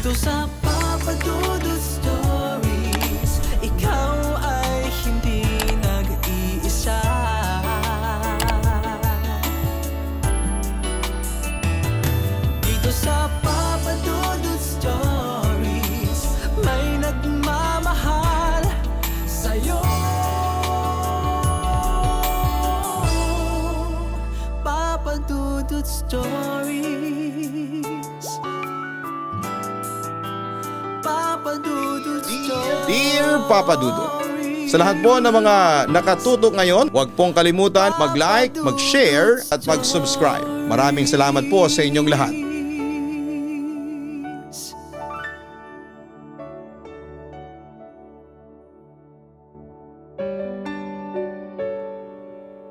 Dito sa Papa Dudut Stories, ikaw ay hindi nag-iisa. Dito sa Papa Dudut Stories, may nagmamahal sa'yo. Papa Dudut Stories, Papa Dudut Stories. Dear Papa Dudut, sa lahat po ng mga nakatutok ngayon, huwag pong kalimutan mag-like, mag-share at mag-subscribe. Maraming salamat po sa inyong lahat.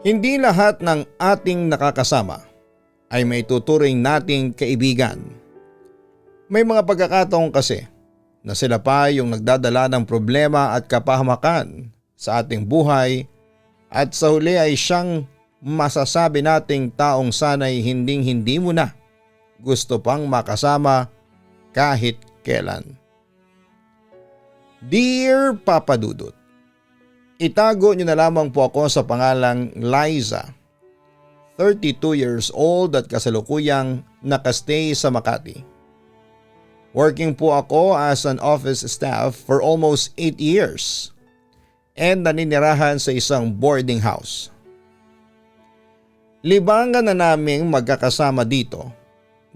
Hindi lahat ng ating nakakasama ay may tuturing nating kaibigan. May mga pagkakataon kasi na sila pa yung nagdadala ng problema at kapahamakan sa ating buhay at sa huli ay siyang masasabi nating taong sana'y hinding-hindi mo na gusto pang makasama kahit kailan. Dear Papa Dudut, itago niyo na lamang po ako sa pangalang Liza, 32 years old at kasalukuyang nakastay sa Makati. Working po ako as an office staff for almost 8 years and naninirahan sa isang boarding house. Libangan na naming magkakasama dito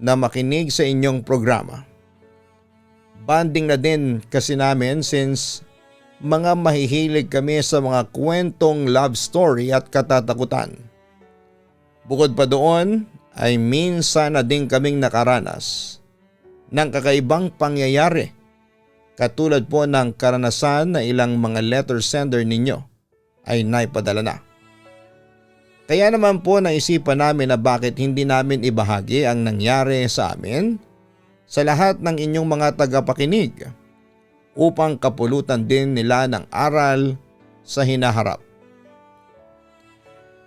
na makinig sa inyong programa. Banding na din kasi namin since mga mahihilig kami sa mga kwentong love story at katatakutan. Bukod pa doon ay minsan na din kaming nakaranas ng kakaibang pangyayari katulad po ng karanasan na ilang mga letter sender ninyo ay naipadala na. Kaya naman po naisipan namin na bakit hindi namin ibahagi ang nangyari sa amin sa lahat ng inyong mga tagapakinig upang kapulutan din nila ng aral sa hinaharap.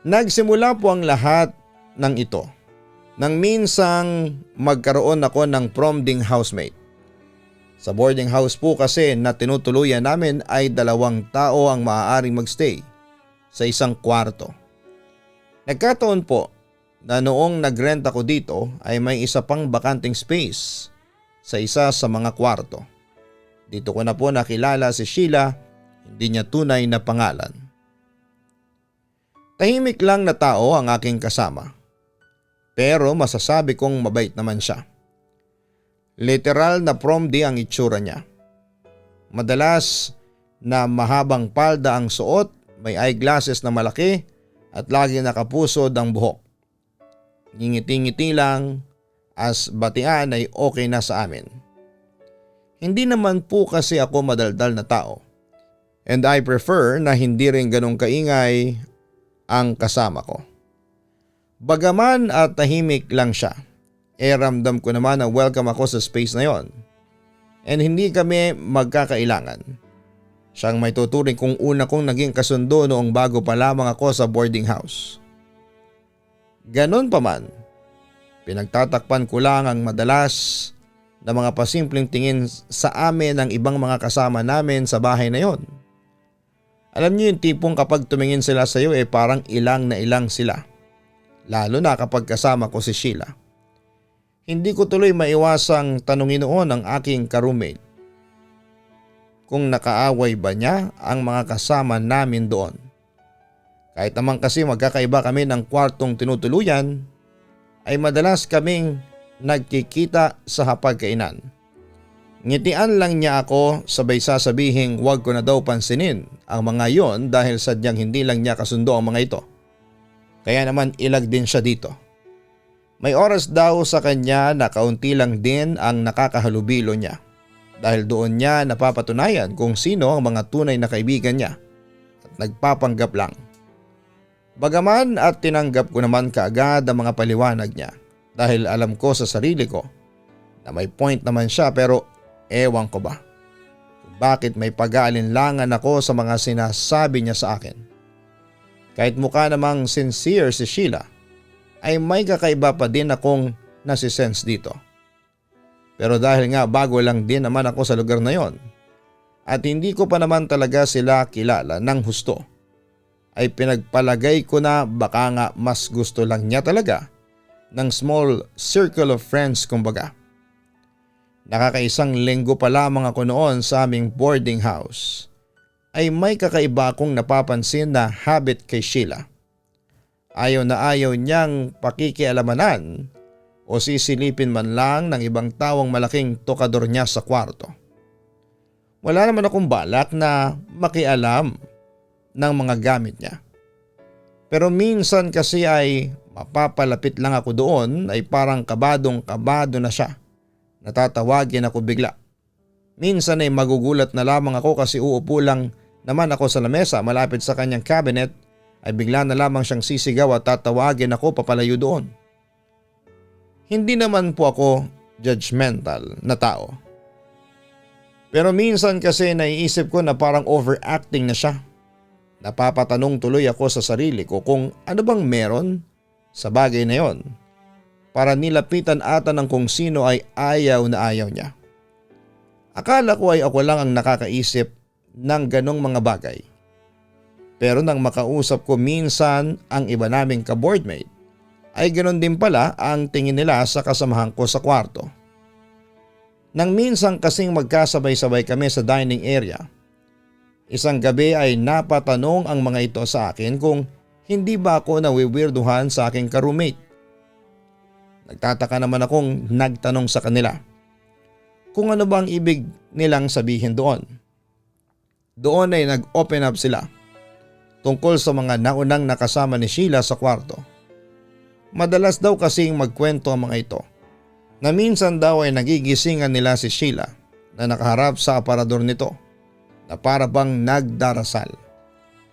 Nagsimula po ang lahat ng ito nang minsang magkaroon ako ng prom-ding housemate. Sa boarding house po kasi na tinutuluyan namin ay 2 tao ang maaaring magstay sa isang kwarto. Nagkataon po na noong nagrent ako dito ay may isa pang bakanting space sa isa sa mga kwarto. Dito ko na po nakilala si Sheila, hindi niya tunay na pangalan. Tahimik lang na tao ang aking kasama. Pero masasabi kong mabait naman siya. Literal na prom-day ang itsura niya. Madalas na mahabang palda ang suot, may eyeglasses na malaki at lagi nakapusod ang buhok. Ngingiti-ngiti lang as batian ay okay na sa amin. Hindi naman po kasi ako madaldal na tao and I prefer na hindi rin ganong kaingay ang kasama ko. Bagaman at tahimik lang siya, ramdam ko naman na welcome ako sa space na yon and hindi kami magkakailangan. Siyang may tuturing kung una kong naging kasundo noong bago pa lamang ako sa boarding house. Ganon pa man, pinagtatakpan ko lang ang madalas na mga pasimpleng tingin sa amin ng ibang mga kasama namin sa bahay na yon. Alam niyo yung tipong kapag tumingin sila sa iyo parang ilang na ilang sila. Lalo na kapag kasama ko si Sheila. Hindi ko tuloy maiwasang tanungin noon ang aking ka-roommate kung nakaaway ba niya ang mga kasama namin doon. Kahit naman kasi magkakaiba kami ng kwartong tinutuluyan, ay madalas kaming nagkikita sa hapagkainan. Ngitian lang niya ako sabay sasabihing huwag ko na daw pansinin ang mga yon dahil sadyang hindi lang niya kasundo ang mga ito. Kaya naman ilag din siya dito. May oras daw sa kanya na kaunti lang din ang nakakahalubilo niya dahil doon niya napapatunayan kung sino ang mga tunay na kaibigan niya at nagpapanggap lang. Bagaman at tinanggap ko naman kaagad ang mga paliwanag niya dahil alam ko sa sarili ko na may point naman siya pero ewan ko ba kung bakit may pag-aalinlangan ako sa mga sinasabi niya sa akin. Kahit mukha namang sincere si Sheila, ay may kakaiba pa din akong nasisense dito. Pero dahil nga bago lang din naman ako sa lugar na yon at hindi ko pa naman talaga sila kilala ng husto, ay pinagpalagay ko na baka nga mas gusto lang niya talaga ng small circle of friends kumbaga. Nakakaisang linggo pa lamang ako noon sa aming boarding house ay may kakaiba akong napapansin na habit kay Sheila. Ayaw na ayaw niyang pakikialamanan o sisilipin man lang ng ibang tawang malaking tokador niya sa kwarto. Wala naman akong balak na makialam ng mga gamit niya. Pero minsan kasi ay mapapalapit lang ako doon ay parang kabadong-kabado na siya. Natatawagin ako bigla. Minsan ay magugulat na lamang ako kasi uupo lang naman ako sa lamesa malapit sa kanyang cabinet ay bigla na lamang siyang sisigaw at tatawagin ako papalayo doon. Hindi naman po ako judgmental na tao. Pero minsan kasi naiisip ko na parang overacting na siya. Napapatanong tuloy ako sa sarili ko kung ano bang meron sa bagay na yon para nilapitan ata ng kung sino ay ayaw na ayaw niya. Akala ko ay ako lang ang nakakaisip ng ganong mga bagay. Pero nang makausap ko minsan ang iba naming ka-boardmate, ay ganoon din pala ang tingin nila sa kasamahan ko sa kwarto. Nang minsan kasing magkasabay-sabay kami sa dining area, isang gabi ay napatanong ang mga ito sa akin kung hindi ba ako nawiwirduhan sa aking ka-roommate. Nagtataka naman akong nagtanong sa kanila kung ano ba ang ibig nilang sabihin doon. Doon ay nag-open up sila tungkol sa mga naunang nakasama ni Sheila sa kwarto. Madalas daw kasing magkwento ang mga ito na minsan daw ay nagigisingan nila si Sheila na nakaharap sa aparador nito na para bang nagdarasal.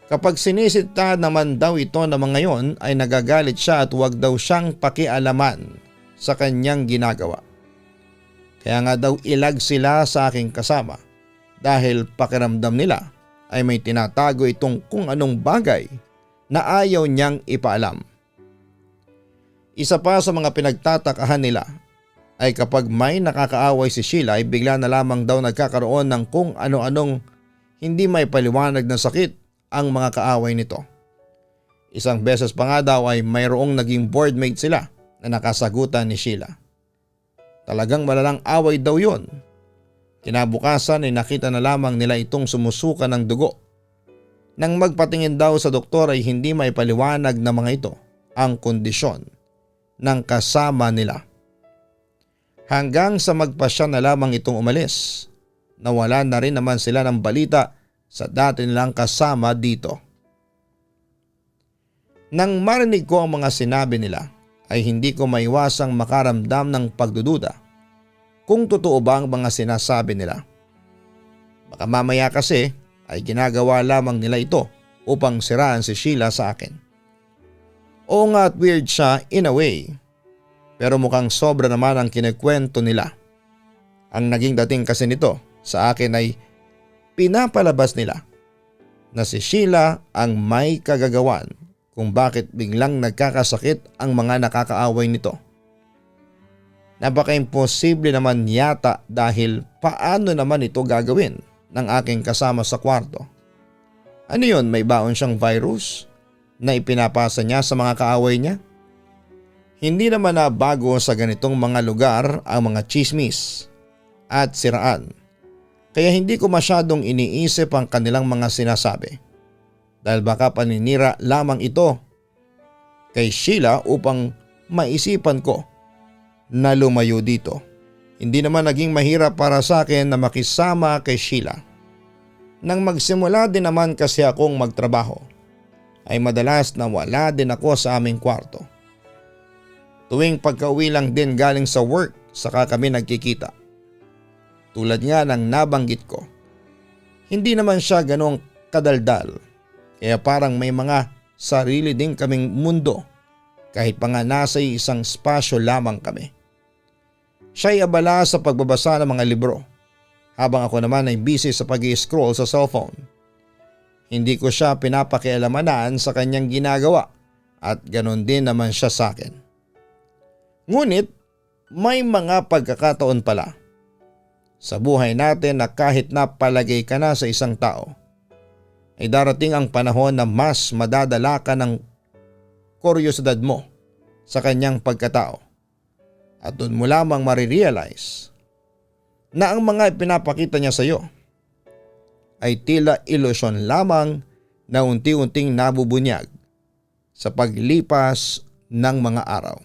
Kapag sinisita naman daw ito na mga yon ay nagagalit siya at huwag daw siyang pakialaman sa kanyang ginagawa. Kaya nga daw ilag sila sa aking kasama dahil pakiramdam nila ay may tinatago itong kung anong bagay na ayaw niyang ipaalam. Isa pa sa mga pinagtatakahan nila ay kapag may nakakaaway si Sheila ay bigla na lamang daw nagkakaroon ng kung ano-anong hindi may paliwanag na sakit ang mga kaaway nito. Isang beses pa nga daw ay mayroong naging boardmate sila na nakasagutan ni Sheila. Talagang malalang away daw yon. Kinabukasan ay nakita na lamang nila itong sumusuka ng dugo. Nang magpatingin daw sa doktor ay hindi may paliwanag na mga ito ang kondisyon ng kasama nila. Hanggang sa magpasya na lamang itong umalis, nawala na rin naman sila ng balita sa dati nilang kasama dito. Nang marinig ko ang mga sinabi nila ay hindi ko maiwasang makaramdam ng pagdududa kung totoo ba ang mga sinasabi nila. Baka mamaya kasi ay ginagawa lamang nila ito upang siraan si Sheila sa akin. Oo nga at weird siya in a way, pero mukhang sobra naman ang kinikwento nila. Ang naging dating kasi nito sa akin ay pinapalabas nila na si Sheila ang may kagagawan kung bakit biglang nagkakasakit ang mga nakakaaway nito. Napaka-imposible naman yata dahil paano naman ito gagawin ng aking kasama sa kwarto? Ano yun, may baon siyang virus na ipinapasa niya sa mga kaaway niya? Hindi naman na bago sa ganitong mga lugar ang mga chismis at siraan. Kaya hindi ko masyadong iniisip ang kanilang mga sinasabi. Dahil baka paninira lamang ito kay Sheila upang maisipan ko na lumayo dito. Hindi naman naging mahirap para sa akin na makisama kay Sheila. Nang magsimula din naman kasi akong magtrabaho, ay madalas na wala din ako sa aming kwarto. Tuwing pagka-uwi lang din galing sa work saka kami nagkikita. Tulad nga ng nabanggit ko, hindi naman siya ganong kadaldal kaya parang may mga sarili din kaming mundo kahit pa nga nasa isang spasyo lamang kami. Siya'y abala sa pagbabasa ng mga libro habang ako naman ay busy sa pag-i-scroll sa cellphone. Hindi ko siya pinapakialamanan sa kanyang ginagawa at ganon din naman siya sa akin. Ngunit may mga pagkakataon pala sa buhay natin na kahit napalagay ka na sa isang tao, ay darating ang panahon na mas madadala ka ng kuryosidad mo sa kanyang pagkatao. At doon mo lamang marirealize na ang mga ipinapakita niya sa iyo ay tila ilusyon lamang na unti-unting nabubunyag sa paglipas ng mga araw.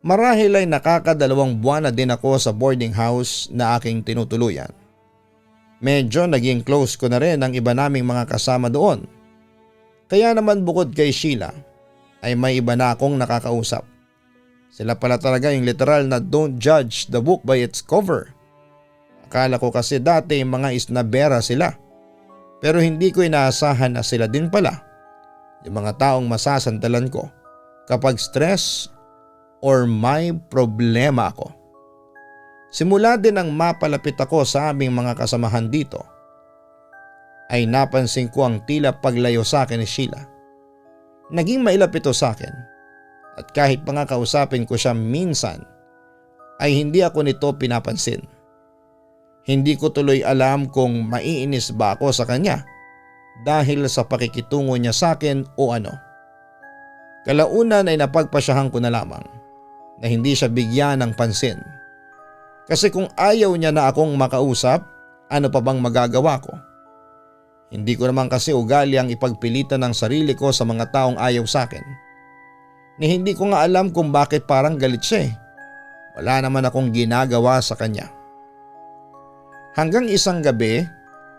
Marahil ay nakakadalawang buwan na din ako sa boarding house na aking tinutuluyan. Medyo naging close ko na rin ang iba naming mga kasama doon. Kaya naman bukod kay Sheila ay may iba na akong nakakausap. Sila pala talaga yung literal na don't judge the book by its cover. Akala ko kasi dati mga isnabera sila. Pero hindi ko inaasahan na sila din pala yung mga taong masasandalan ko kapag stress or may problema ako. Simula din nang mapalapit ako sa aming mga kasamahan dito, ay napansin ko ang tila paglayo sa akin ni Sheila. Naging mailap ito sa akin at kahit pa nga kausapin ko siya minsan ay hindi ako nito pinapansin. Hindi ko tuloy alam kung maiinis ba ako sa kanya dahil sa pakikitungo niya sa akin o ano. Kalaunan ay napagpasyahan ko na lamang na hindi siya bigyan ng pansin. Kasi kung ayaw niya na akong makausap, ano pa bang magagawa ko? Hindi ko naman kasi ugali ang ipagpilitan ng sarili ko sa mga taong ayaw sa akin. Ni hindi ko nga alam kung bakit parang galit siya eh. Wala naman akong ginagawa sa kanya. Hanggang isang gabi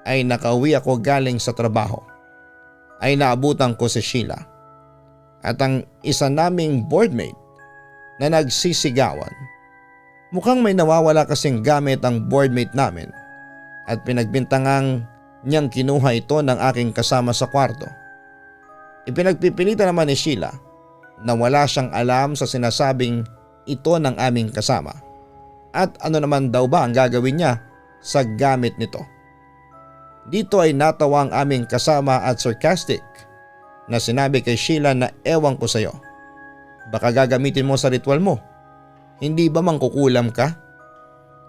ay nakauwi ako galing sa trabaho. Ay naabutan ko si Sheila at ang isa naming boardmate na nagsisigawan. Mukhang may nawawala kasing gamit ang boardmate namin at pinagbintangang niyang kinuha ito ng aking kasama sa kwarto. Ipinagpipilitan naman ni Sheila na wala siyang alam sa sinasabing ito ng aming kasama at ano naman daw ba ang gagawin niya sa gamit nito. Dito ay natawa ang aming kasama at sarcastic na sinabi kay Sheila na ewan ko sayo. Baka gagamitin mo sa ritual mo. Hindi ba mangkukulam ka?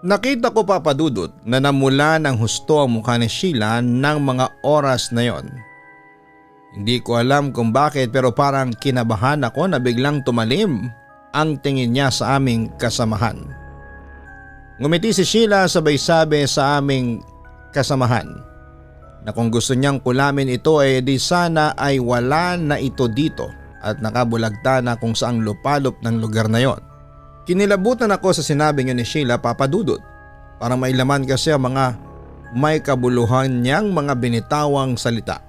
Nakita ko papadudot na namula ng husto ang mukha ni Sheila ng mga oras na yon. Hindi ko alam kung bakit pero parang kinabahan ako na biglang tumalim ang tingin niya sa aming kasamahan. Ngumiti si Sheila sabay sabi sa aming kasamahan na kung gusto niyang kulamin ito ay di sana ay wala na ito dito at nakabulagta na kung saang lupalop ng lugar na yon. Kinilabutan ako sa sinabi niya ni Sheila papadudot. Parang may laman kasi ang mga may kabuluhan niyang mga binitawang salita.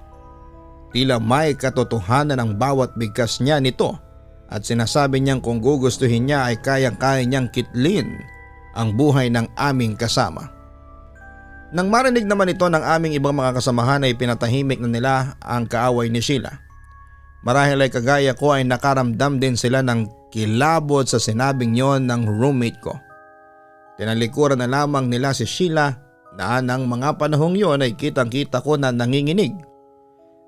Tila may katotohanan ang bawat bigkas niya nito at sinasabi niyang kung gugustuhin niya ay kayang-kaya niyang kitlin ang buhay ng aming kasama. Nang marinig naman ito ng aming ibang mga kasamahan ay pinatahimik na nila ang kaaway ni Sheila. Marahil ay kagaya ko ay nakaramdam din sila ng kilabot sa sinabing yon ng roommate ko. Tinalikuran na lamang nila si Sheila na ng mga panahong yon ay kitang-kita ko na nanginginig.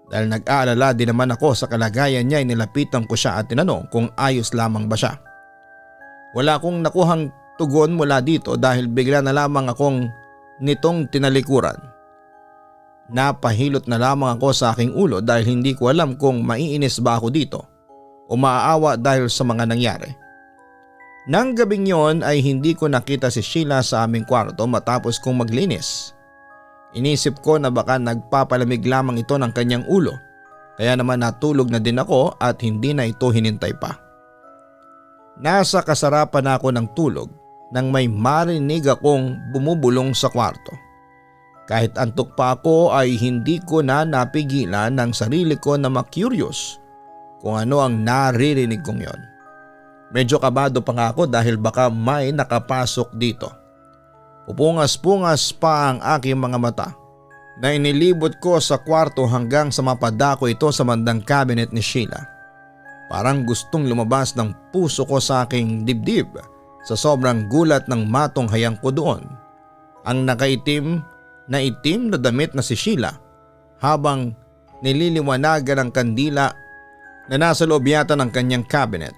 Dahil nag-aalala din naman ako sa kalagayan niya ay nilapitan ko siya at tinanong kung ayos lamang ba siya. Wala akong nakuhang tugon mula dito dahil bigla na lamang akong nitong tinalikuran. Napahilot na lamang ako sa aking ulo dahil hindi ko alam kung maiinis ba ako dito o maaawa dahil sa mga nangyari. Nang gabing yon ay hindi ko nakita si Sheila sa aming kwarto matapos kong maglinis. Inisip ko na baka nagpapalamig lamang ito ng kanyang ulo kaya naman natulog na din ako at hindi na ito hinintay pa. Nasa kasarapan na ako ng tulog nang may marinig akong bumubulong sa kwarto. Kahit antok pa ako ay hindi ko na napigilan ng sarili ko na ma-curious kung ano ang naririnig kong yon. Medyo kabado pa nga ako dahil baka may nakapasok dito. Pupungas-pungas pa ang aking mga mata na inilibot ko sa kwarto hanggang sa mapadako ito sa bandang cabinet ni Sheila. Parang gustong lumabas ng puso ko sa aking dibdib sa sobrang gulat ng matunghayang ko doon. Ang nakaitim na itim na damit na si Sheila habang nililiwanagan ng kandila na nasa loob yata ng kanyang cabinet.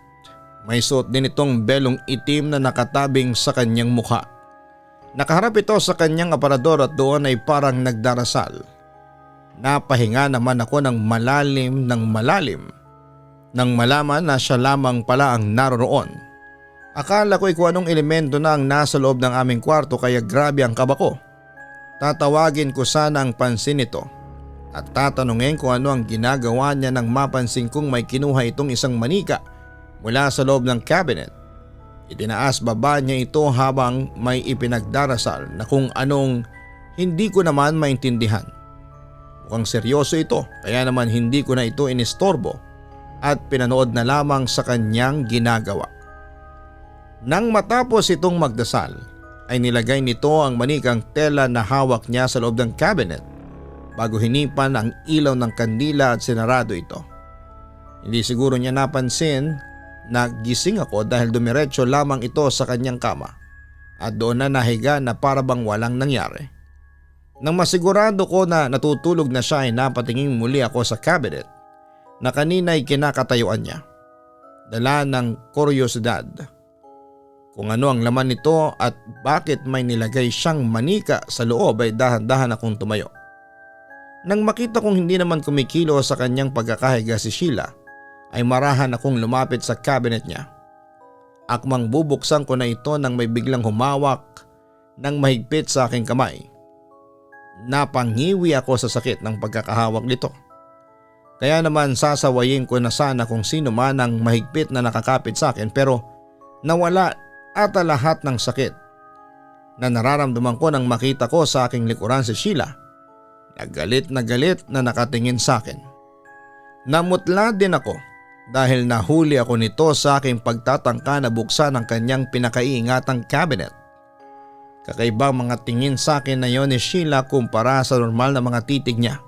May suot din itong belong itim na nakatabing sa kanyang mukha. Nakaharap ito sa kanyang aparador at doon ay parang nagdarasal. Napahinga naman ako ng malalim nang malaman na siya lamang pala ang naroroon. Akala ko'y kung anong elemento na ang nasa loob ng aming kwarto kaya grabe ang kaba ko. Tatawagin ko sana ang pansin nito at tatanungin kung ano ang ginagawa niya nang mapansin kong may kinuha itong isang manika mula sa loob ng cabinet. Itinaas baba niya ito habang may ipinagdarasal na kung anong hindi ko naman maintindihan. Mukhang seryoso ito kaya naman hindi ko na ito inistorbo at pinanood na lamang sa kanyang ginagawa. Nang matapos itong magdasal ay nilagay nito ang manikang tela na hawak niya sa loob ng cabinet bago hinipan ang ilaw ng kandila at sinarado ito. Hindi siguro niya napansin na gising ako dahil dumiretso lamang ito sa kanyang kama at doon na nahiga na para bang walang nangyari. Nang masigurado ko na natutulog na siya ay napatingin muli ako sa cabinet na kanina'y kinakatayuan niya. Dala ng kuryosidad kung ano ang laman nito at bakit may nilagay siyang manika sa loob ay dahan-dahan akong tumayo. Nang makita kong hindi naman kumikilo sa kanyang pagkakahiga si Sheila ay marahan akong lumapit sa cabinet niya. Akmang bubuksan ko na ito nang may biglang humawak ng mahigpit sa aking kamay. Napangiwi ako sa sakit ng pagkakahawak nito. Kaya naman sasawayin ko na sana kung sino man ang mahigpit na nakakapit sa akin pero nawala ata lahat ng sakit na nararamdaman ko nang makita ko sa aking likuran si Sheila. Galit na nakatingin sa akin. Namutla din ako dahil nahuli ako nito sa aking pagtatangka na buksan ang kanyang pinakaiingatang cabinet. Kakaibang mga tingin sa akin na yon ni Sheila kumpara sa normal na mga titig niya.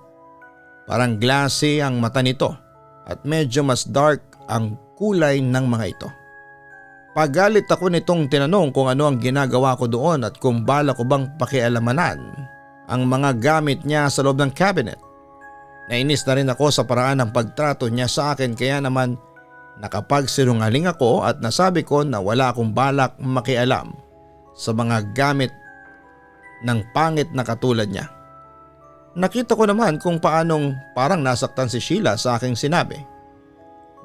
Parang glassy ang mata nito at medyo mas dark ang kulay ng mga ito. Pagalit ako nitong tinanong kung ano ang ginagawa ko doon at kung bala ko bang pakialamanan ang mga gamit niya sa loob ng cabinet. Nainis na rin ako sa paraan ng pagtrato niya sa akin kaya naman nakapagsinungaling ako at nasabi ko na wala akong balak makialam sa mga gamit ng pangit na katulad niya. Nakita ko naman kung paanong parang nasaktan si Sheila sa aking sinabi.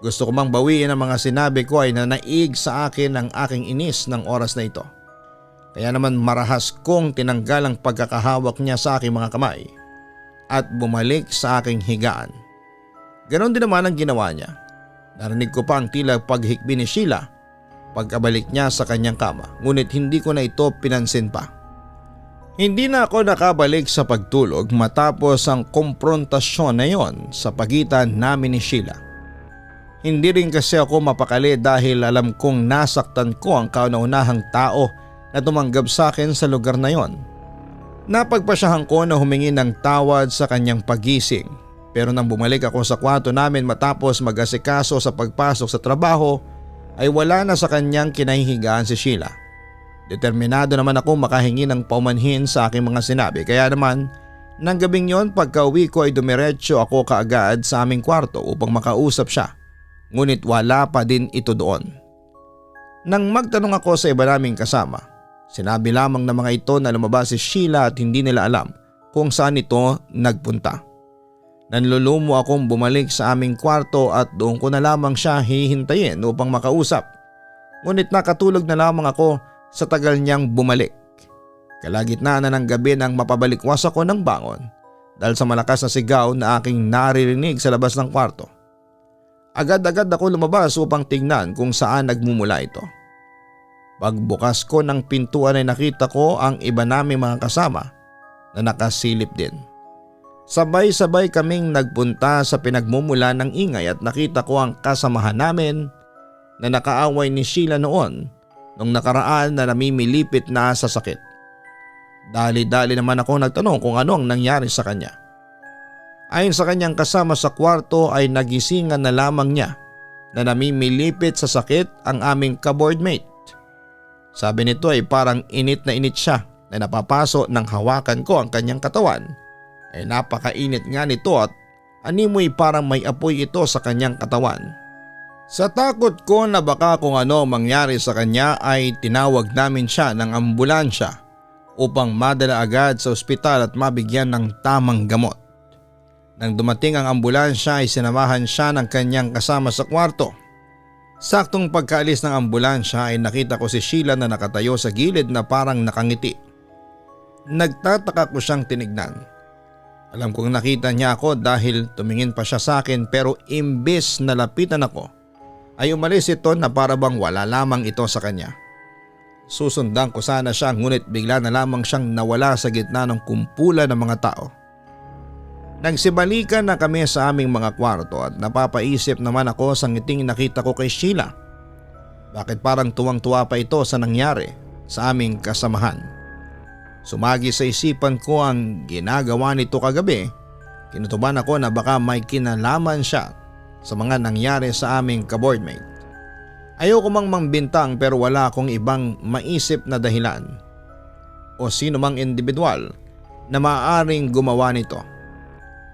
Gusto ko mang bawiin ang mga sinabi ko ay nanaig sa akin ang aking inis ng oras na ito. Kaya naman marahas kong tinanggal ang pagkakahawak niya sa aking mga kamay at bumalik sa aking higaan. Ganon din naman ang ginawa niya. Narinig ko pa ang tila paghikbi ni Sheila pagkabalik niya sa kanyang kama ngunit hindi ko na ito pinansin pa. Hindi na ako nakabalik sa pagtulog matapos ang komprontasyon na yon sa pagitan namin ni Sheila. Hindi rin kasi ako mapakali dahil alam kong nasaktan ko ang kauna-unahang tao na tumanggap sa akin sa lugar na yon. Napagpasyahan ko na humingi ng tawad sa kanyang pagising pero nang bumalik ako sa kwarto namin matapos mag-asikaso sa pagpasok sa trabaho ay wala na sa kanyang kinahihigaan si Sheila. Determinado naman ako makahingi ng paumanhin sa aking mga sinabi kaya naman nang gabing yon pagka-uwi ko ay dumiretso ako kaagad sa aming kwarto upang makausap siya. Ngunit wala pa din ito doon. Nang magtanong ako sa iba naming kasama, sinabi lamang ng mga ito na lumabas si Sheila at hindi nila alam kung saan ito nagpunta. Nanlulumo akong bumalik sa aming kwarto at doon ko na lamang siya hihintayin upang makausap. Ngunit nakatulog na lamang ako sa tagal niyang bumalik. Kalagitnaan na ng gabi nang mapabalikwas ako ng bangon dahil sa malakas na sigaw na aking naririnig sa labas ng kwarto. Agad-agad ako lumabas upang tignan kung saan nagmumula ito. Pagbukas ko ng pintuan ay nakita ko ang iba naming mga kasama na nakasilip din. Sabay-sabay kaming nagpunta sa pinagmumula ng ingay at nakita ko ang kasamahan namin na nakaaway ni Sheila noon nung nakaraan na namimilipit na sa sakit. Dali-dali naman ako nagtanong kung ano ang nangyari sa kanya. Ayon sa kanyang kasama sa kwarto ay nagisingan na lamang niya na namimilipit sa sakit ang aming ka-boardmate. Sabi nito ay parang init na init siya na napapaso ng hawakan ko ang kanyang katawan. Ay napakainit nga nito at animoy parang may apoy ito sa kanyang katawan. Sa takot ko na baka kung ano mangyari sa kanya ay tinawag namin siya ng ambulansya upang madala agad sa ospital at mabigyan ng tamang gamot. Nang dumating ang ambulansya ay sinamahan siya ng kanyang kasama sa kwarto. Saktong pagkaalis ng ambulansya ay nakita ko si Sheila na nakatayo sa gilid na parang nakangiti. Nagtataka ko siyang tinignan. Alam kong nakita niya ako dahil tumingin pa siya sa akin pero imbes na lapitan ako ay umalis ito na para bang wala lamang ito sa kanya. Susundan ko sana siya ngunit bigla na lamang siyang nawala sa gitna ng kumpulan ng mga tao. Nagsibalikan na kami sa aming mga kwarto at napapaisip naman ako sa ngiting nakita ko kay Sheila. Bakit parang tuwang-tuwa pa ito sa nangyari sa aming kasamahan? Sumagi sa isipan ko ang ginagawa nito kagabi. Kinutuban ako na baka may kinalaman siya sa mga nangyari sa aming kaboardmate. Ayoko mang mangbintang pero wala akong ibang maisip na dahilan o sino mang individual na maaaring gumawa nito.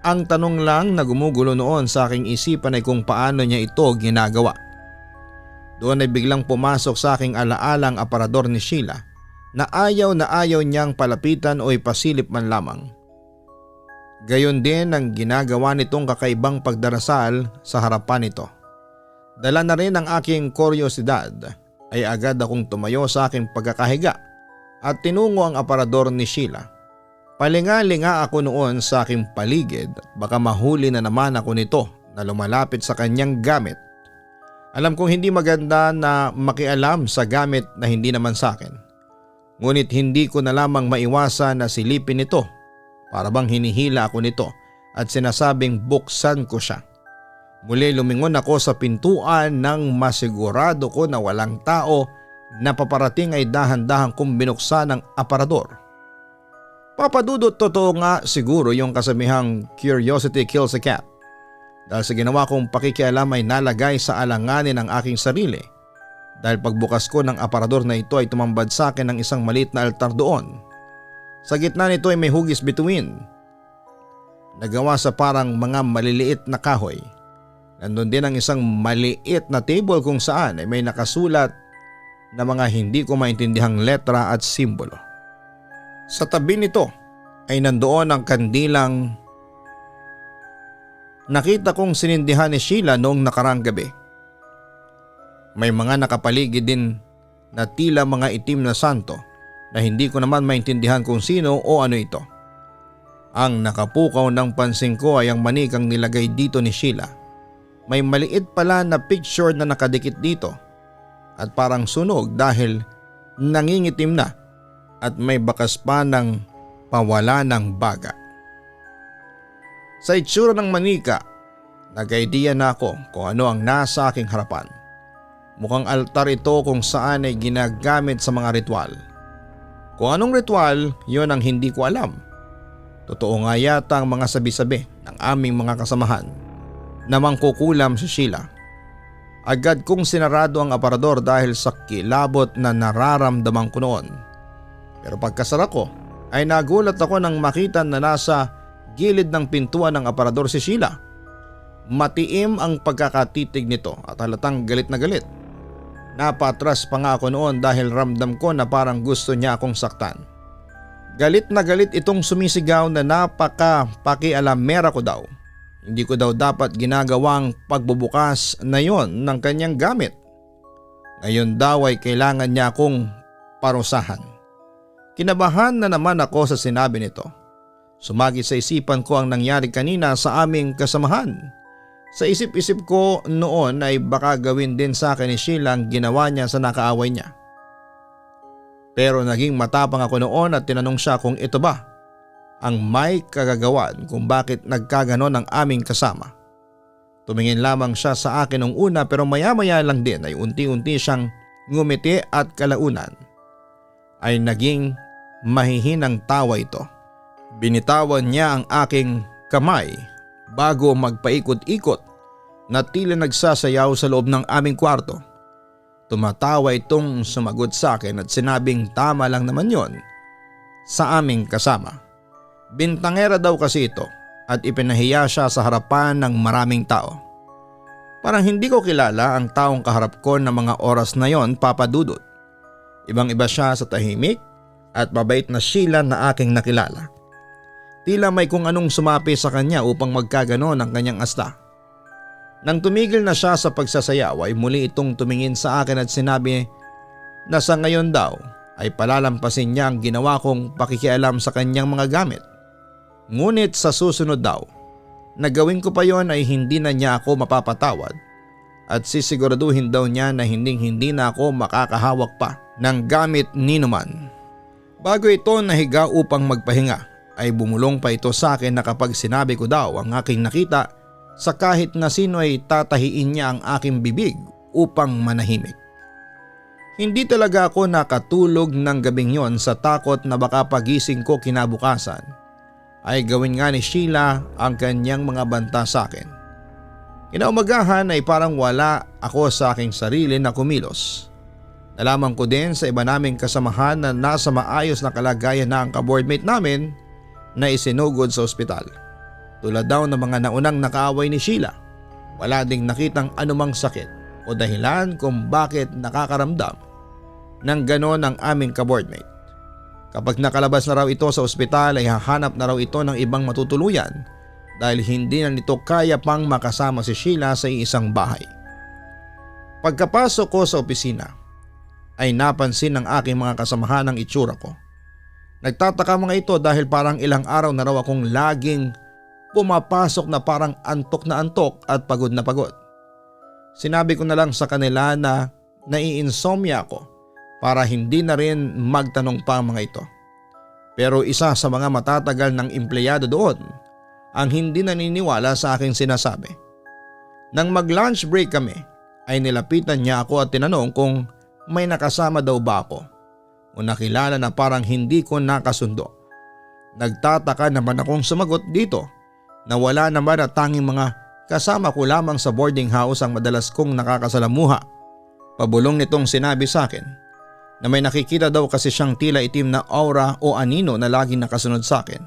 Ang tanong lang na gumugulo noon sa aking isipan ay kung paano niya ito ginagawa. Doon ay biglang pumasok sa aking alaala ang aparador ni Sheila na ayaw niyang palapitan o ipasilip man lamang. Gayon din ang ginagawa nitong kakaibang pagdarasal sa harapan nito. Dala na rin ang aking kuryosidad ay agad akong tumayo sa aking pagkakahiga at tinungo ang aparador ni Sheila. Palinga-linga ako noon sa aking paligid at baka mahuli na naman ako nito na lumalapit sa kanyang gamit. Alam kong hindi maganda na makialam sa gamit na hindi naman sa akin. Ngunit hindi ko na lamang maiwasan na silipin ito. Para bang hinihila ako nito at sinasabing buksan ko siya. Muli lumingon ako sa pintuan nang masigurado ko na walang tao na paparating ay dahan-dahan kong binuksan ang aparador. Papadudot totoo nga siguro yung kasamihang curiosity kills a cat. Dahil sa ginawa kong pakikialam ay nalagay sa alanganin ang aking sarili. Dahil pagbukas ko ng aparador na ito ay tumambad sa akin ng isang maliit na altar doon. Sa gitna nito ay may hugis bituin. Nagawa sa parang mga maliliit na kahoy. Nandun din ang isang maliit na table kung saan ay may nakasulat na mga hindi ko maintindihang letra at simbolo. Sa tabi nito ay nandoon ang kandilang nakita kong sinindihan ni Sheila noong nakaraang gabi. May mga nakapaligid din na tila mga itim na santo na hindi ko naman maintindihan kung sino o ano ito. Ang nakapukaw ng pansin ko ay ang manikang nilagay dito ni Sheila. May maliit pala na picture na nakadikit dito at parang sunog dahil nangingitim na at may bakas pa ng pawala ng baga. Sa itsura ng manika, nag-idea na ako kung ano ang nasa aking harapan. Mukhang altar ito kung saan ay ginagamit sa mga ritual. Kung anong ritual, yon ang hindi ko alam. Totoo nga yata ang mga sabi-sabi ng aming mga kasamahan na mangkukulam si Sheila. Agad kong sinarado ang aparador dahil sa kilabot na nararamdaman ko noon. Pero pagkasara ko ay nagulat ako nang makita na nasa gilid ng pintuan ng aparador si Sheila. Matiim ang pagkakatitig nito at halatang galit na galit. Napatras pa nga ako noon dahil ramdam ko na parang gusto niya akong saktan. Galit na galit itong sumisigaw na napaka-pakialamera ko daw. Hindi ko daw dapat ginagawang pagbubukas na yon ng kanyang gamit. Ngayon daw ay kailangan niya akong parusahan. Kinabahan na naman ako sa sinabi nito. Sumagi sa isipan ko ang nangyari kanina sa aming kasamahan. Sa isip-isip ko noon ay baka gawin din sa akin ni Sheila ang ginawa niya sa nakaaway niya. Pero naging matapang ako noon at tinanong siya kung ito ba ang may kagagawan kung bakit nagkaganon ang aming kasama. Tumingin lamang siya sa akin nung una pero maya-maya lang din ay unti-unti siyang ngumiti at kalaunan ay naging mahihinang tawa ito. Binitawan niya ang aking kamay bago magpaikot-ikot na tila nagsasayaw sa loob ng aming kwarto. Tumatawa itong sumagot sa akin at sinabing tama lang naman yon sa aming kasama. Bintangera daw kasi ito at ipinahiya siya sa harapan ng maraming tao. Parang hindi ko kilala ang taong kaharap ko na mga oras na yon, Papa Dudut. Ibang iba siya sa tahimik at mabait na Sheila na aking nakilala. Tila may kung anong sumapi sa kanya upang magkaganon ang kanyang asta. Nang tumigil na siya sa pagsasayaw ay muli itong tumingin sa akin at sinabi na sa ngayon daw ay palalampasin niya ang ginawa kong pakikialam sa kanyang mga gamit. Ngunit sa susunod daw, na gawin ko pa yon ay hindi na niya ako mapapatawad at sisiguraduhin daw niya na hindi na ako makakahawak pa ng gamit ni numan. Bago ito nahiga upang magpahinga ay bumulong pa ito sa akin na kapag sinabi ko daw ang aking nakita sa kahit na sino ay tatahiin niya ang aking bibig upang manahimik. Hindi talaga ako nakatulog ng gabing yon sa takot na baka pagising ko kinabukasan ay gawin nga ni Sheila ang kanyang mga banta sa akin. Kinaumagahan ay parang wala ako sa aking sarili na kumilos. Nalaman ko din sa iba naming kasamahan na nasa maayos na kalagayan na ang ka-boardmate namin na isinugod sa ospital. Tulad daw ng mga naunang nakaaway ni Sheila, wala ding nakitang anumang sakit o dahilan kung bakit nakakaramdam ng ganon ang aming ka-boardmate. Kapag nakalabas na raw ito sa ospital ay hahanap na raw ito ng ibang matutuluyan dahil hindi na nito kaya pang makasama si Sheila sa isang bahay. Pagkapasok ko sa opisina ay napansin ng aking mga kasamahan ang itsura ko. Nagtataka mga ito dahil parang ilang araw na raw akong laging pumapasok na parang antok na antok at pagod na pagod. Sinabi ko na lang sa kanila na nai-insomnia ako para hindi na rin magtanong pa ang mga ito. Pero isa sa mga matatagal ng empleyado doon ang hindi naniniwala sa aking sinasabi. Nang mag-lunch break kami ay nilapitan niya ako at tinanong kung may nakasama daw ba ako o nakilala na parang hindi ko nakasundo. Nagtataka naman akong sumagot dito na wala naman at tanging mga kasama ko lamang sa boarding house ang madalas kong nakakasalamuha. Pabulong nitong sinabi sa akin na may nakikita daw kasi siyang tila itim na aura o anino na laging nakasunod sa akin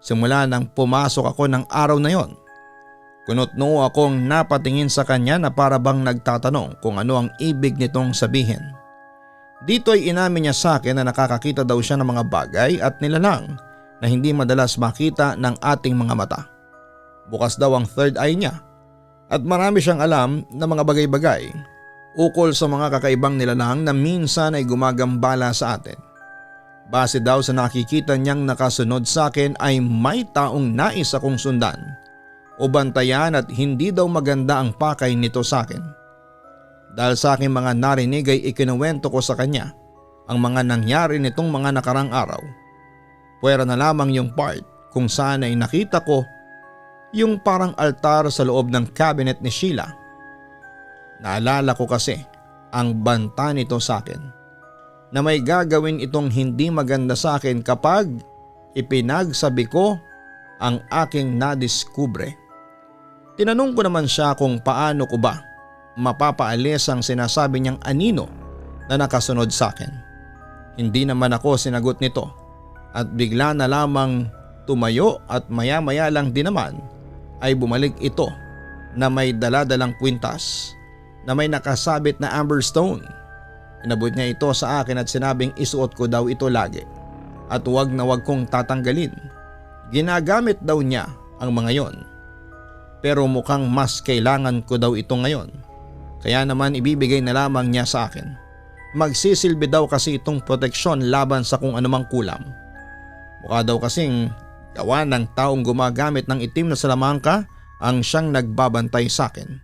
simula nang pumasok ako ng araw na yon. Kunot-noo akong napatingin sa kanya na para bang nagtatanong kung ano ang ibig nitong sabihin. Dito ay inamin niya sa akin na nakakakita daw siya ng mga bagay at nilalang na hindi madalas makita ng ating mga mata. Bukas daw ang third eye niya at marami siyang alam na mga bagay-bagay ukol sa mga kakaibang nilalang na minsan ay gumagambala sa atin. Base daw sa nakikita niyang nakasunod sa akin ay may taong nais akong sundan o bantayan at hindi daw maganda ang pakay nito sa akin. Dahil sa aking mga narinig ay ikinuwento ko sa kanya ang mga nangyari nitong mga nakarang araw. Puwera na lamang yung part kung saan ay nakita ko yung parang altar sa loob ng cabinet ni Sheila. Naalala ko kasi ang banta nito sa akin na may gagawin itong hindi maganda sa akin kapag ipinagsabi ko ang aking nadiskubre. Tinanong ko naman siya kung paano ko ba mapapaalis ang sinasabi niyang anino na nakasunod sa akin. Hindi naman ako sinagot nito at bigla na lamang tumayo at maya-maya lang din naman ay bumalik ito na may daladalang kwintas na may nakasabit na amber stone. Inabot niya ito sa akin at sinabing isuot ko daw ito lagi at wag na wag kong tatanggalin. Ginagamit daw niya ang mga yon. Pero mukhang mas kailangan ko daw ito ngayon. Kaya naman ibibigay na lamang niya sa akin. Magsisilbi daw kasi itong proteksyon laban sa kung anumang kulam. Mukha daw kasing gawa ng taong gumagamit ng itim na salamangka ang siyang nagbabantay sa akin.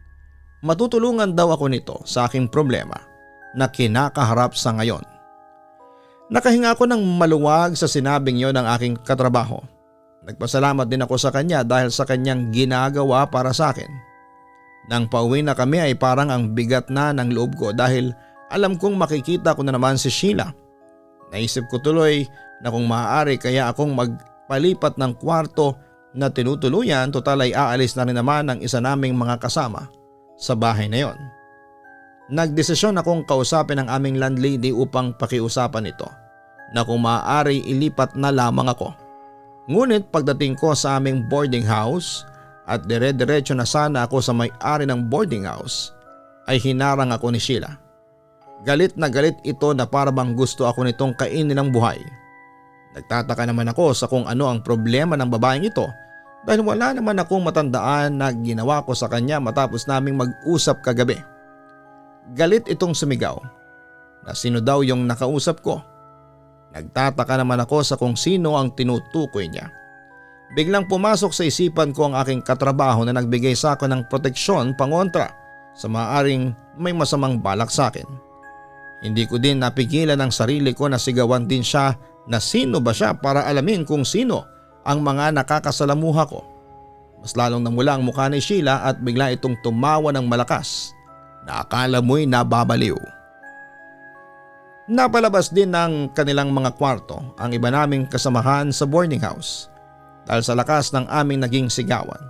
Matutulungan daw ako nito sa aking problema na kinakaharap sa ngayon. Nakahinga ako ng maluwag sa sinabing yon ng aking katrabaho. Nagpasalamat din ako sa kanya dahil sa kanyang ginagawa para sa akin. Nang pauwi na kami ay parang ang bigat na ng loob ko dahil alam kong makikita ko na naman si Sheila. Naisip ko tuloy na kung maaari kaya akong magpalipat ng kwarto na tinutuluyan, total ay aalis na rin naman ang isa naming mga kasama sa bahay na yon. Nagdesisyon akong kausapin ang aming landlady upang pakiusapan ito na kung maaari ilipat na lamang ako. Ngunit pagdating ko sa aming boarding house at dire-diretso na sana ako sa may-ari ng boarding house ay hinarang ako ni Sheila. Galit na galit ito na parabang gusto ako nitong kainin ng buhay. Nagtataka naman ako sa kung ano ang problema ng babaeng ito dahil wala naman akong matandaan na ginawa ko sa kanya matapos naming mag-usap kagabi. Galit itong sumigaw na sino daw yung nakausap ko. Nagtataka naman ako sa kung sino ang tinutukoy niya. Biglang pumasok sa isipan ko ang aking katrabaho na nagbigay sa akin ng proteksyon pangontra sa maaaring may masamang balak sa akin. Hindi ko din napigilan ang sarili ko na sigawan din siya na sino ba siya para alamin kung sino ang mga nakakasalamuha ko. Mas lalong namula ang mukha ni Sheila at bigla itong tumawa ng malakas na akala mo'y nababaliw. Napalabas din ng kanilang mga kwarto ang iba naming kasamahan sa boarding house dahil sa lakas ng aming naging sigawan.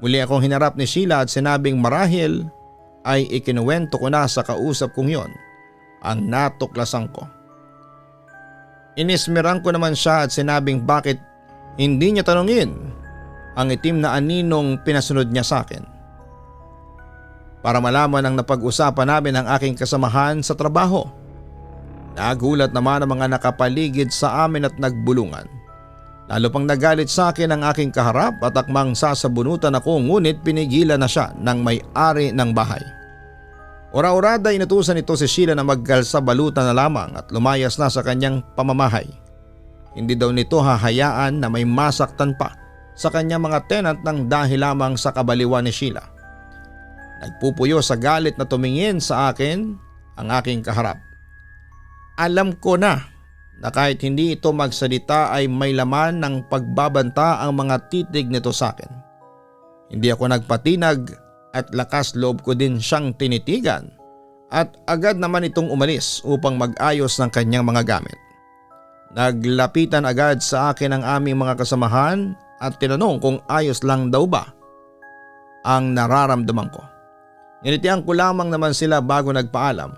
Muli akong hinarap ni Sheila at sinabing marahil ay ikinuwento ko na sa kausap kong yon ang natuklasan ko. Inismeran ko naman siya at sinabing bakit hindi niya tanungin ang itim na aninong pinasunod niya sa akin. Para malaman ang napag-usapan namin ng aking kasamahan sa trabaho. Nagulat naman ang mga nakapaligid sa amin at nagbulungan. Lalo pang nagalit sa akin ang aking kaharap at akmang sasabunutan ako ngunit pinigilan na siya ng may-ari ng bahay. Ora-orada inutusan ito si Sheila na magkalsa balutan na lamang at lumayas na sa kanyang pamamahay. Hindi daw nito hahayaan na may masaktan pa sa kanyang mga tenant ng dahil lamang sa kabaliwan ni Sheila. Nagpupuyo sa galit na tumingin sa akin ang aking kaharap. Alam ko na kahit hindi ito magsalita ay may laman ng pagbabanta ang mga titig nito sa akin. Hindi ako nagpatinag at lakas loob ko din siyang tinitigan at agad naman itong umalis upang mag-ayos ng kanyang mga gamit. Naglapitan agad sa akin ang aming mga kasamahan at tinanong kung ayos lang daw ba ang nararamdaman ko. Nilitian ko lamang naman sila bago nagpaalam.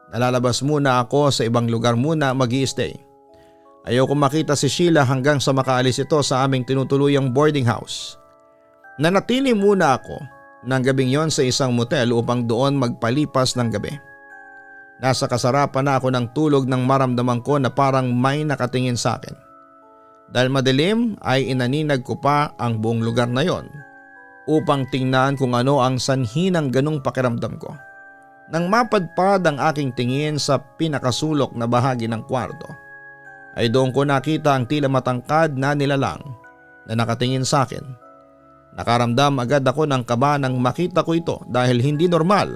Nalalabas muna ako sa ibang lugar muna mag-i-stay. Ayoko makita si Sheila hanggang sa makaalis ito sa aming tinutuluyang boarding house. Nanatili muna ako ng gabing yon sa isang motel upang doon magpalipas ng gabi. Nasa kasarapan na ako ng tulog nang maramdaman ko na parang may nakatingin sa akin. Dahil madilim ay inaninag ko pa ang buong lugar na yon upang tingnan kung ano ang sanhi ng ganong pakiramdam ko. Nang mapadpad ang aking tingin sa pinakasulok na bahagi ng kwarto, ay doon ko nakita ang tila matangkad na nilalang na nakatingin sa akin. Nakaramdam agad ako ng kaba nang makita ko ito dahil hindi normal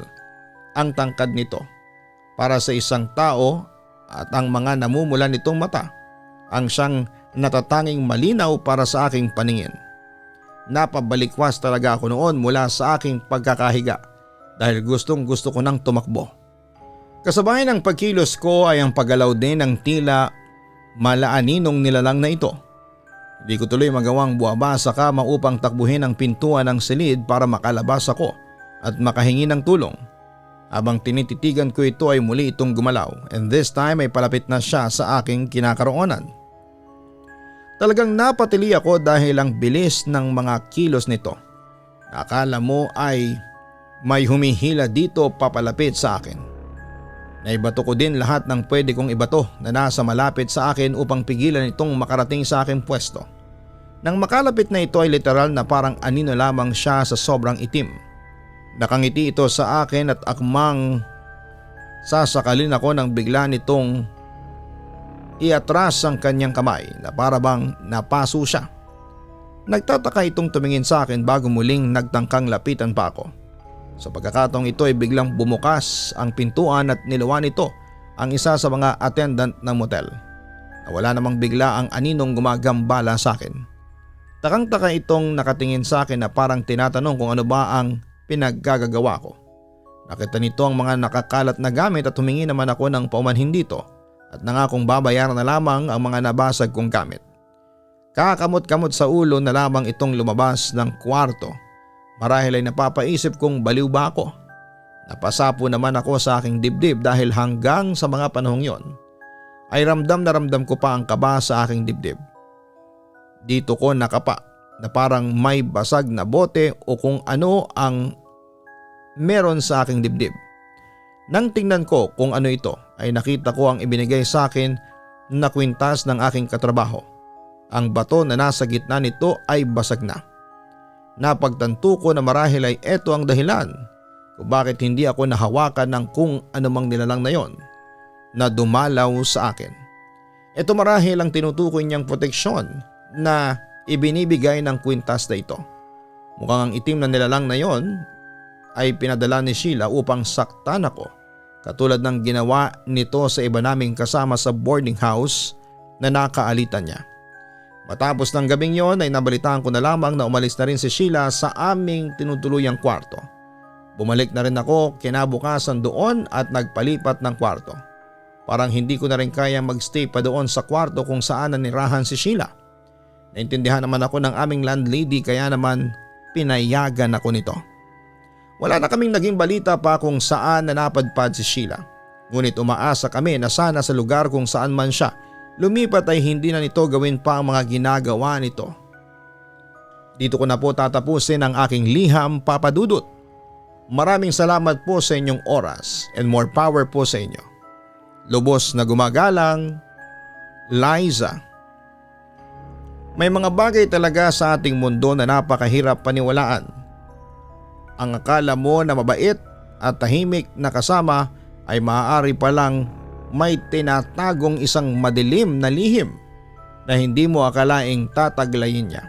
ang tangkad nito para sa isang tao at ang mga namumulan nitong mata ang siyang natatanging malinaw para sa aking paningin. Napabalikwas talaga ako noon mula sa aking pagkakahiga dahil gustong gusto ko nang tumakbo. Kasabay ng pagkilos ko ay ang paggalaw din ng tila malaaninong nilalang na ito. Di ko tuloy magawang buwaba sa kama upang takbuhin ang pintuan ng silid para makalabas ako at makahingi ng tulong. Habang tinititigan ko ito ay muli itong gumalaw and this time ay palapit na siya sa aking kinakaroonan. Talagang napatili ako dahil ang bilis ng mga kilos nito. Akala mo ay may humihila dito papalapit sa akin. Naibato ko din lahat ng pwede kong ibato na nasa malapit sa akin upang pigilan itong makarating sa aking pwesto. Nang makalapit na ito ay literal na parang anino lamang siya sa sobrang itim. Nakangiti ito sa akin at akmang sasakalin ako nang bigla nitong iatras ang kanyang kamay na parabang napaso siya. Nagtataka itong tumingin sa akin bago muling nagtangkang lapitan pa ako. Sa pagkakataong ito ay biglang bumukas ang pintuan at nilawan nito ang isa sa mga attendant ng motel. Nawala namang bigla ang aninong gumagambala sa akin. Takang-taka itong nakatingin sa akin na parang tinatanong kung ano ba ang pinaggagawa ko. Nakita nito ang mga nakakalat na gamit at humingi naman ako ng paumanhin dito at nangakong babayaran na lamang ang mga nabasag kong gamit. Kakamot-kamot sa ulo na lamang itong lumabas ng kwarto. Marahil ay napapaisip kong baliw ba ako. Napasapo naman ako sa aking dibdib dahil hanggang sa mga panahong yon ay ramdam na ramdam ko pa ang kaba sa aking dibdib. Dito ko nakapa na parang may basag na bote o kung ano ang meron sa aking dibdib. Nang tingnan ko kung ano ito ay nakita ko ang ibinigay sa akin na kwintas ng aking katrabaho. Ang bato na nasa gitna nito ay basag na. Napagtanto ko na marahil ay ito ang dahilan kung bakit hindi ako nahawakan ng kung anumang nilalang na yon na dumalaw sa akin. Ito marahil ang tinutukoy niyang proteksyon na ibinibigay ng kwintas na ito. Mukhang ang itim na nilalang na yon ay pinadala ni Sheila upang saktan ako, katulad ng ginawa nito sa iba naming kasama sa boarding house na nakaalitan niya. Matapos ng gabing yon ay nabalitaan ko na lamang na umalis na rin si Sheila sa aming tinutuluyang kwarto. Bumalik na rin ako kinabukasan doon at nagpalipat ng kwarto. Parang hindi ko na rin kaya magstay pa doon sa kwarto kung saan nanirahan si Sheila. Naintindihan naman ako ng aming landlady kaya naman pinayagan ako nito. Wala na kaming naging balita pa kung saan napadpad si Sheila. Ngunit umaasa kami na sana sa lugar kung saan man siya lumipat ay hindi na nito gawin pa ang mga ginagawa nito. Dito ko na po tatapusin ang aking liham, Papa Dudut. Maraming salamat po sa inyong oras and more power po sa inyo. Lubos na gumagalang, Liza. May mga bagay talaga sa ating mundo na napakahirap paniwalaan. Ang akala mo na mabait at tahimik na kasama ay maaari palang may tinatagong isang madilim na lihim na hindi mo akalaing tataglayin niya.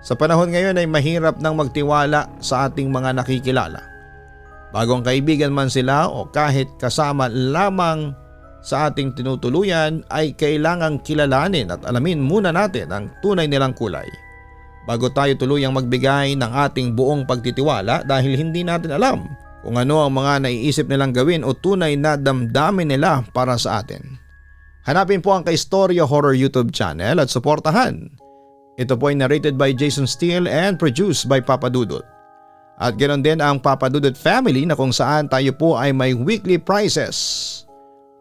Sa panahon ngayon ay mahirap nang magtiwala sa ating mga nakikilala. Bagong kaibigan man sila o kahit kasama lamang sa ating tinutuluyan ay kailangang kilalanin at alamin muna natin ang tunay nilang kulay bago tayo tuluyang magbigay ng ating buong pagtitiwala dahil hindi natin alam kung ano ang mga naiisip nilang gawin o tunay na damdamin nila para sa atin. Hanapin po ang Kaistorya Horror YouTube channel at suportahan. Ito po ay narrated by Jason Steele and produced by Papa Dudut. At ganoon din ang Papa Dudut Family na kung saan tayo po ay may weekly prizes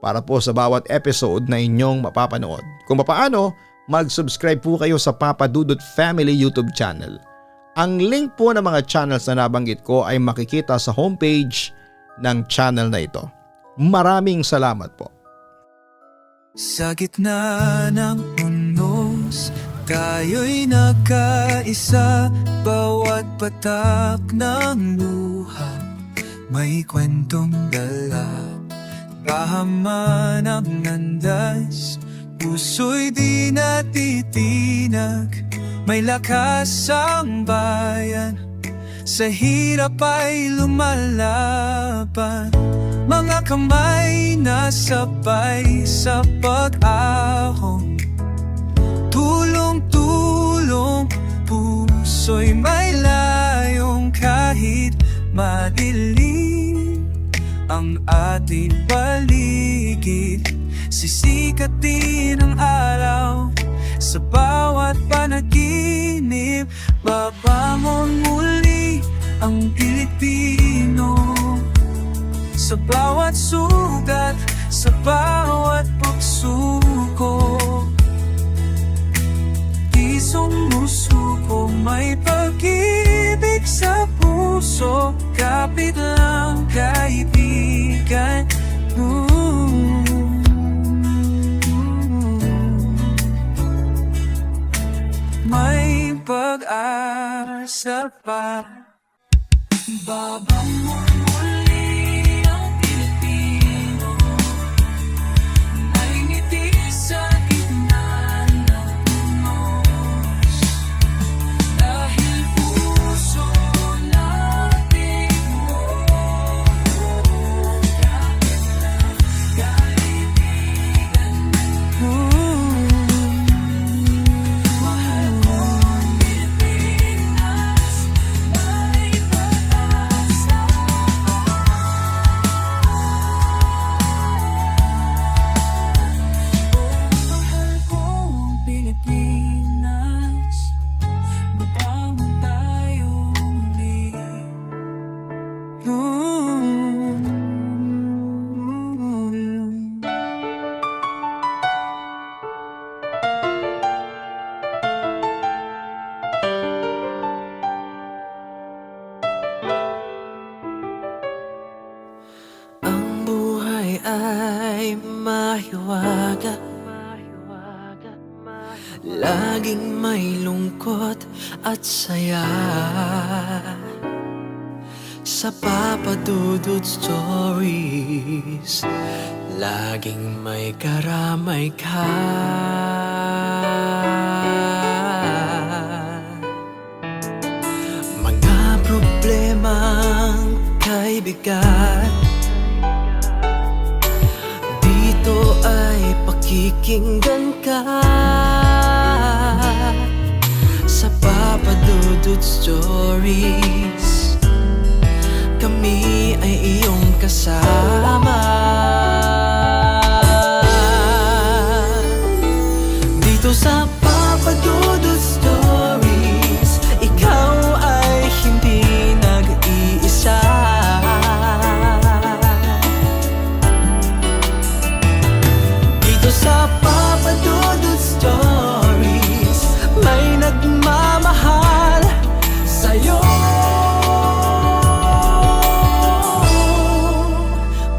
para po sa bawat episode na inyong mapapanood. Kung paano, mag-subscribe po kayo sa Papa Dudut Family YouTube channel. Ang link po ng mga channels na nabanggit ko ay makikita sa homepage ng channel na ito. Maraming salamat po. Sa gitna ng unos, tayo'y nagkaisa. Bawat patak ng luha may kwentong dala. Kahama ng landas, puso'y di natitinag. May lakas ang bayan, sa hirap ay lumalaban. Mga kamay na sabay sa pag-ahon, tulong-tulong, puso'y may layong kahit madilim ang ating paligid. Sisikatin ang araw sa bawat panaginip. Babangon muli ang Pilipino sa bawat sugat, sa bawat pagsuko. Di sumusuko, may pag-ibig sa puso. Kapit lang kaibigan. May pag-asa pa. Babangon muli ang Pilipino, may ngiti sa gitna ng unos. Dahil puso natin mo, kapit lang kaibigan mo. Mahal mo ang Pilipinas, may pag-asa. mahiwaga, laging may lungkot at saya. Sa Papa Dudut Stories, laging may karamay ka. Mga problemang kay bigat, dito ay pakikinggan ka. Sa Papa Dudut Stories, kami ay iyong kasama. Dito sa Papa Dudut Stories, ikaw ay hindi nag-iisa. Dito sa Papa Dudut Stories, may nagmamahal sa'yo.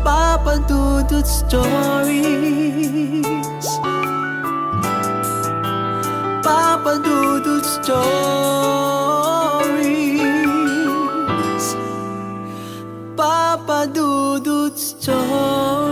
Papa Dudut Stories, Papa Dudut Stories, Papa Dudut Stories.